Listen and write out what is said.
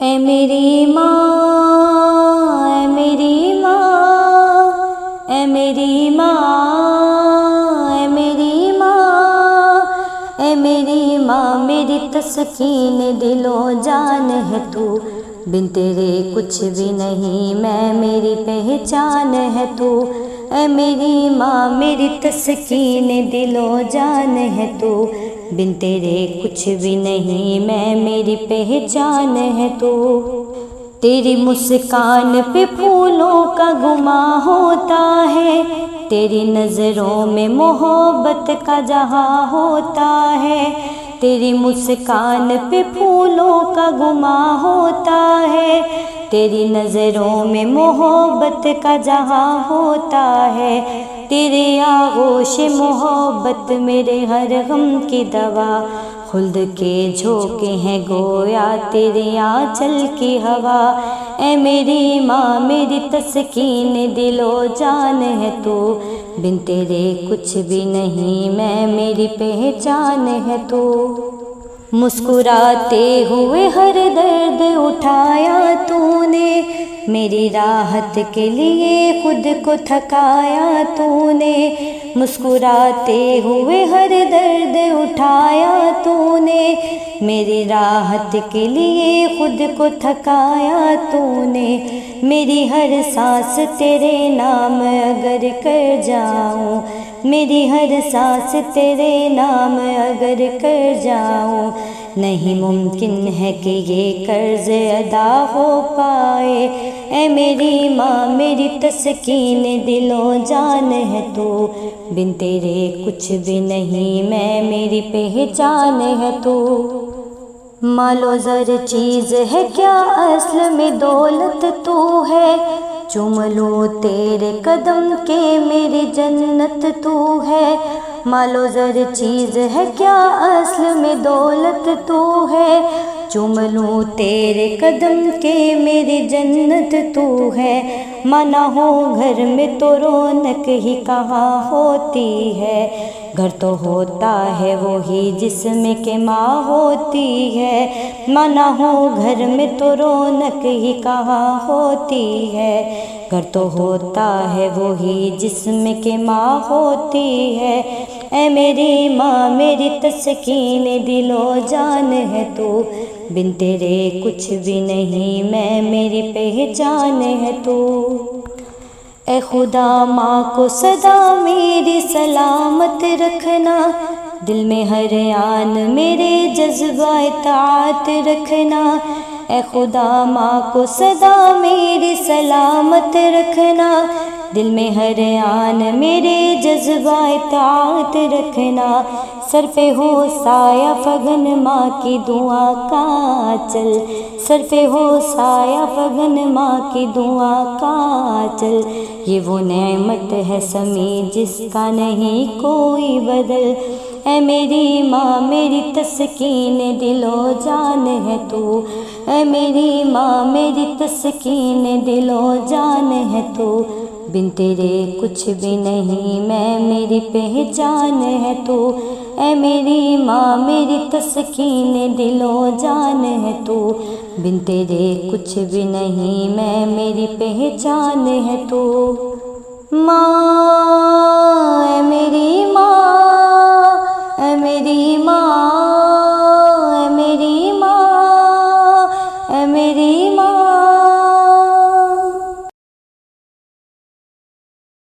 اے میری ماں، اے میری ماں، اے میری ماں، اے میری ماں، اے میری ماں، میری تسکین دل و جان ہے تو، بن تیرے کچھ بھی نہیں میں، میری پہچان ہے تو۔ اے میری ماں، میری تسکین دل و جان ہے تو، بن تیرے کچھ بھی نہیں میں، میری پہچان ہے تو۔ تیری مسکان پہ پھولوں کا گماں ہوتا ہے، تیری نظروں میں محبت کا جہاں ہوتا ہے، تیری مسکان پہ پھولوں کا گماں ہوتا ہے، تیری نظروں میں محبت کا جہاں ہوتا ہے، تیرے آغوش محبت میرے ہر غم کی دوا، خلد کے جھونکے ہیں گویا تیرے آنچل کی ہوا۔ اے میری ماں، میری تسکین دل و جان ہے تو، بن تیرے کچھ بھی نہیں میں، میری پہچان ہے تو۔ مسکراتے ہوئے ہر درد اٹھایا تو نے، میری راحت کے لیے خود کو تھکایا تو نے، مسکراتے ہوئے ہر درد اٹھایا تو نے، میری راحت کے لیے خود کو تھکایا تو نے، میری ہر سانس تیرے نام اگر کر جاؤں، میری ہر سانس تیرے نام اگر کر جاؤں، نہیں ممکن ہے کہ یہ قرض ادا ہو پائے۔ اے میری ماں، میری تسکین دل و جان ہے تو، بن تیرے کچھ بھی نہیں میں، میری پہچان ہے تو۔ مال و زر چیز ہے کیا، اصل میں دولت تو ہے، چوم لوں تیرے قدم کے میری جنت تو ہے، مال و زر چیز ہے کیا، اصل میں دولت تو ہے، چوم لوں تیرے قدم کے میری جنت تو ہے، ماں نہ ہو گھر میں تو رونق ہی کہاں ہوتی ہے، گھر تو ہوتا ہے وہی جس میں کہ ماں ہوتی ہے، ماں نہ ہو گھر میں تو رونق ہی کہاں ہوتی ہے، گھر تو ہوتا ہے وہی جس میں کہ ماں ہوتی ہے۔ اے میری ماں، میری تسکین دل و جان ہے تو، بن تیرے کچھ بھی نہیں میں، میری پہچان ہے تو۔ اے خدا ماں کو سدا میری سلامت رکھنا، دل میں ہر آن میرے جذبہ اطاعت رکھنا، اے خدا ماں کو سدا میری سلامت رکھنا، دل میں ہر آن میرے جذبہ اطاعت رکھنا، سر پہ ہو سایہ فغن ماں کی دعا کا چل، سر پہ ہو سایہ فغن ماں کی دعا کا چل، یہ وہ نعمت ہے سمیع جس کا نہیں کوئی بدل۔ اے میری ماں، میری تسکین دل و جان ہے تو، اے میری ماں، میری تسکین دل و جان ہے تو، بن تیرے کچھ بھی نہیں میں، میری پہچان ہے تو۔ اے میری ماں، میری تسکین دل و جان ہے تو، بن تیرے کچھ بھی نہیں میں، میری پہچان ہے تو۔ ماں، اے میری ماں،